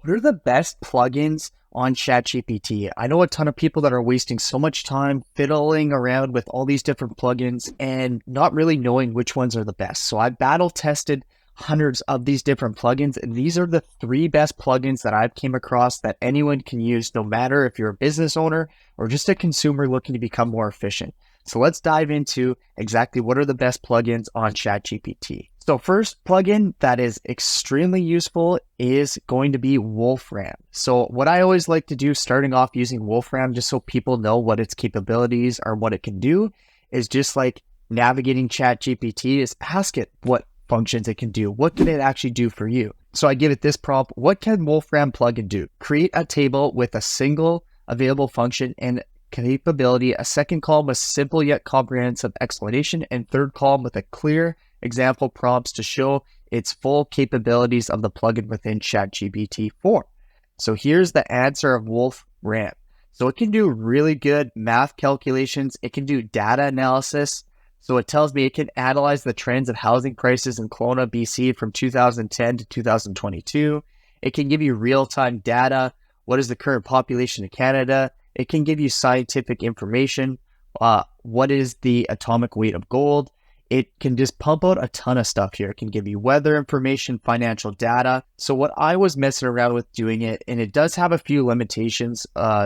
What are the best plugins on ChatGPT? I know a ton of people that are wasting so much time fiddling around with all these different plugins and not really knowing which ones are the best. So I battle tested hundreds of these different plugins, and these are the three best plugins that I've came across that anyone can use, no matter if you're a business owner or just a consumer looking to become more efficient. So let's dive into exactly what are the best plugins on ChatGPT. So first plugin that is extremely useful is going to be Wolfram. So what I always like to do starting off using Wolfram, just so people know what its capabilities are, what it can do, is just like navigating ChatGPT is ask it what functions it can do. What can it actually do for you? So I give it this prompt. What can Wolfram plugin do? Create a table with a single available function and capability, a second column with simple yet comprehensive explanation, and third column with a clear example prompts to show its full capabilities of the plugin within ChatGPT 4. So here's the answer of Wolfram. So it can do really good math calculations. It can do data analysis. So it tells me it can analyze the trends of housing prices in Kelowna, BC from 2010 to 2022. It can give you real-time data. What is the current population of Canada? It can give you scientific information. What is the atomic weight of gold? It can just pump out a ton of stuff here. It can give you weather information, financial data. So what I was messing around with doing it, and it does have a few limitations,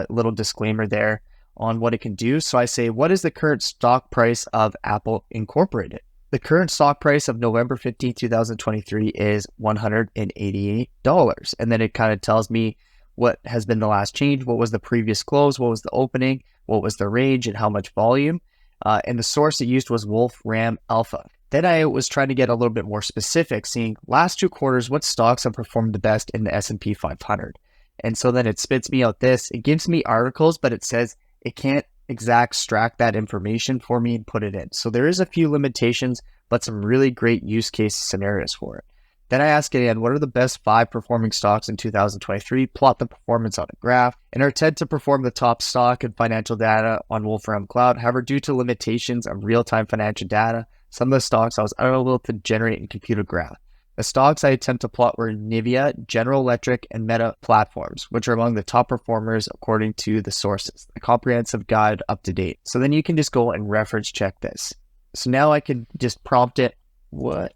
little disclaimer there on what it can do. So I say, what is the current stock price of Apple Incorporated? The current stock price of November 15, 2023 is $188. And then it kind of tells me what has been the last change, what was the previous close, what was the opening, what was the range, and how much volume. And the source it used was Wolfram Alpha. Then I was trying to get a little bit more specific, seeing last 2 quarters, what stocks have performed the best in the S&P 500. And so then it spits me out this. It gives me articles, but it says it can't extract that information for me and put it in. So there is a few limitations, but some really great use case scenarios for it. Then I ask it again, what are the best 5 performing stocks in 2023? Plot the performance on a graph, and are tend to perform the top stock and financial data on Wolfram Cloud. However, due to limitations of real-time financial data, some of the stocks I was unable to generate and compute a graph. The stocks I attempt to plot were Nvidia, General Electric, and Meta Platforms, which are among the top performers according to the sources. A comprehensive guide up to date. So then you can just go and reference check this. So now I can just prompt it, what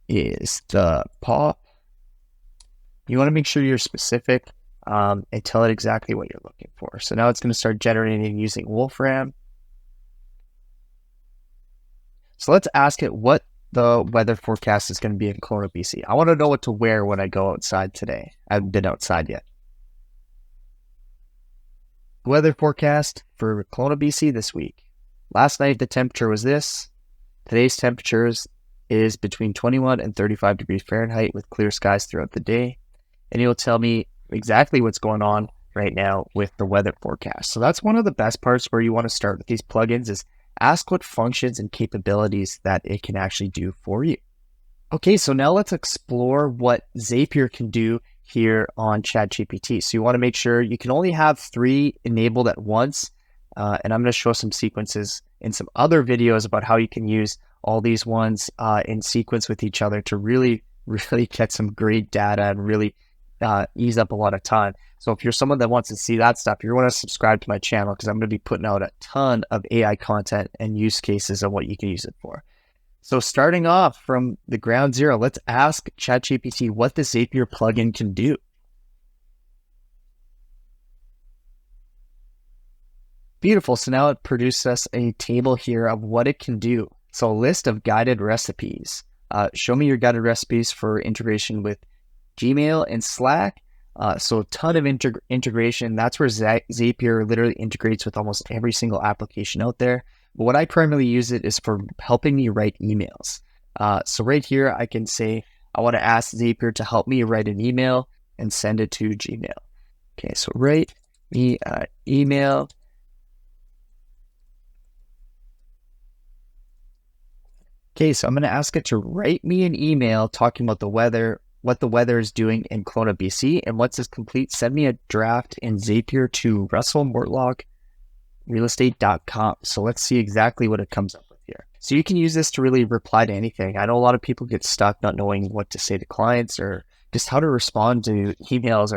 is the pop? You want to make sure you're specific and tell it exactly what you're looking for. So now it's going to start generating using Wolfram. So let's ask it what the weather forecast is going to be in Kelowna, BC. I want to know what to wear when I go outside today. I haven't been outside yet. Weather forecast for Kelowna, BC this week. Last night the temperature was this. Today's temperatures is between 21 and 35 degrees Fahrenheit with clear skies throughout the day. And it'll tell me exactly what's going on right now with the weather forecast. So that's one of the best parts where you want to start with these plugins is ask what functions and capabilities that it can actually do for you. Okay, so now let's explore what Zapier can do here on ChatGPT. So you want to make sure you can only have 3 enabled at once. And I'm going to show some sequences in some other videos about how you can use all these ones in sequence with each other to really get some great data and really ease up a lot of time. So if you're someone that wants to see that stuff, you want to subscribe to my channel because I'm going to be putting out a ton of AI content and use cases of what you can use it for. So starting off from the ground zero, let's ask ChatGPT what the Zapier plugin can do. Beautiful. So now it produces us a table here of what it can do. So a list of guided recipes. Show me your guided recipes for integration with Gmail and Slack. So a ton of integration. That's where Zapier literally integrates with almost every single application out there. But what I primarily use it is for helping me write emails. So right here, I can say, I want to ask Zapier to help me write an email and send it to Gmail. Okay, so write me an email. Okay, so I'm going to ask it to write me an email talking about the weather, what the weather is doing in Kelowna, BC. And once it's complete, send me a draft in Zapier to russellmortlockrealestate.com. So let's see exactly what it comes up with here. So you can use this to really reply to anything. I know a lot of people get stuck not knowing what to say to clients or just how to respond to emails,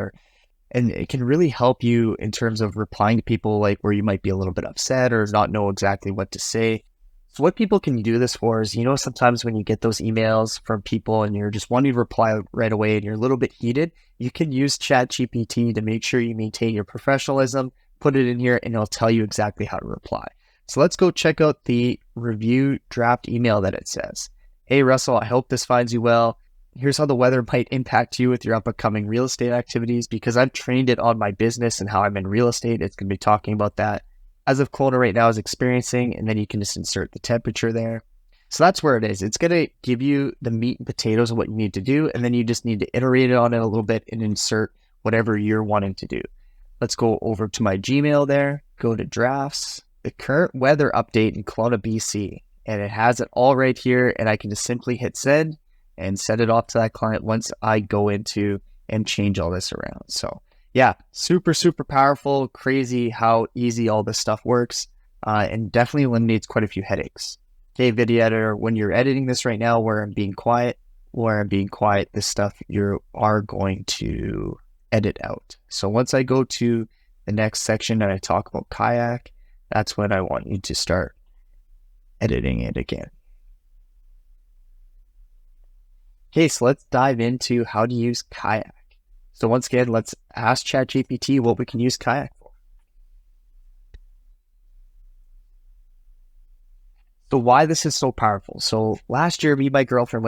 and it can really help you in terms of replying to people like where you might be a little bit upset or not know exactly what to say. So what people can do this for is, sometimes when you get those emails from people and you're just wanting to reply right away and you're a little bit heated, you can use ChatGPT to make sure you maintain your professionalism, put it in here, and it'll tell you exactly how to reply. So let's go check out the review draft email that it says. Hey, Russell, I hope this finds you well. Here's how the weather might impact you with your upcoming real estate activities. Because I've trained it on my business and how I'm in real estate, it's going to be talking about that. As of Kelowna right now is experiencing, and then you can just insert the temperature there. So that's where it is. It's going to give you the meat and potatoes of what you need to do, and then you just need to iterate on it a little bit and insert whatever you're wanting to do. Let's go over to my Gmail there, go to drafts, the current weather update in Kelowna, BC, and it has it all right here, and I can just simply hit send and send it off to that client once I go into and change all this around. So yeah, super, super powerful, crazy how easy all this stuff works, and definitely eliminates quite a few headaches. Okay, video editor, when you're editing this right now where I'm being quiet, this stuff you are going to edit out. So once I go to the next section and I talk about Kayak, that's when I want you to start editing it again. Okay, so let's dive into how to use Kayak. So once again, let's ask ChatGPT what we can use Kayak for. So why this is so powerful. So last year, me and my girlfriend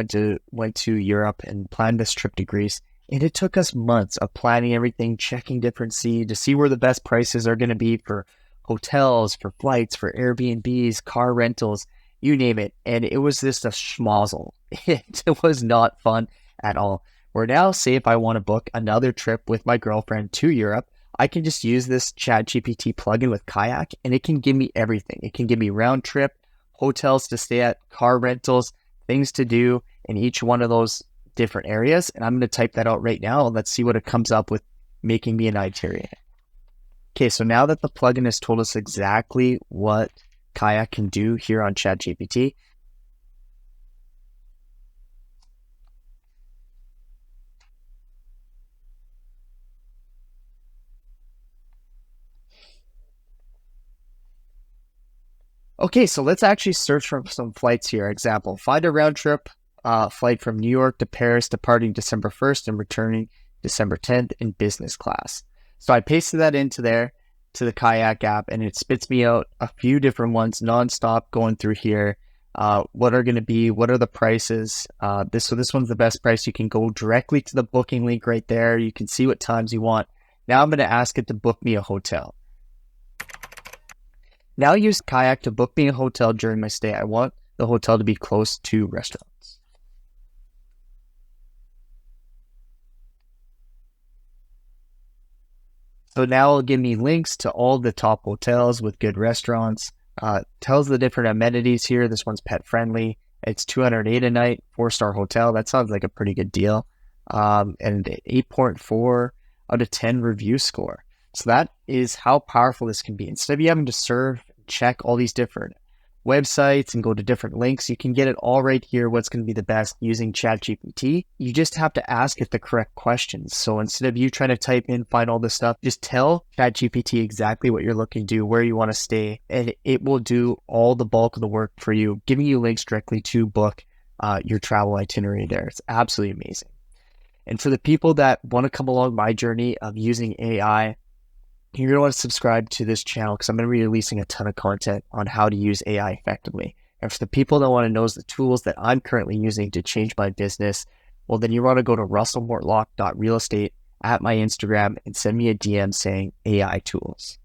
went to Europe and planned this trip to Greece. And it took us months of planning everything, checking different to see where the best prices are going to be for hotels, for flights, for Airbnbs, car rentals, you name it. And it was just a schmozzle. It was not fun at all. Where now, say if I want to book another trip with my girlfriend to Europe, I can just use this ChatGPT plugin with Kayak, and it can give me everything. It can give me round trip, hotels to stay at, car rentals, things to do in each one of those different areas. And I'm going to type that out right now, and let's see what it comes up with, making me an itinerary. Okay, so now that the plugin has told us exactly what Kayak can do here on ChatGPT, okay, so let's actually search for some flights here. Example, find a round trip flight from New York to Paris, departing December 1st and returning December 10th in business class. So I pasted that into there to the Kayak app, and it spits me out a few different ones nonstop going through here. What are the prices? So this one's the best price. You can go directly to the booking link right there. You can see what times you want. Now I'm going to ask it to book me a hotel. Now use Kayak to book me a hotel during my stay. I want the hotel to be close to restaurants. So now it'll give me links to all the top hotels with good restaurants. Tells the different amenities here. This one's pet friendly. It's $208 a night, 4-star hotel. That sounds like a pretty good deal. And 8.4 out of 10 review score. So that is how powerful this can be. Instead of you having to check all these different websites and go to different links, you can get it all right here, what's going to be the best using ChatGPT. You just have to ask it the correct questions. So instead of you trying to type in, find all this stuff, just tell ChatGPT exactly what you're looking to do, where you want to stay, and it will do all the bulk of the work for you, giving you links directly to book your travel itinerary there. It's absolutely amazing. And for the people that want to come along my journey of using AI, you're going to want to subscribe to this channel because I'm going to be releasing a ton of content on how to use AI effectively. And for the people that want to know the tools that I'm currently using to change my business, well, then you want to go to russellmortlock.realestate at my Instagram and send me a DM saying AI tools.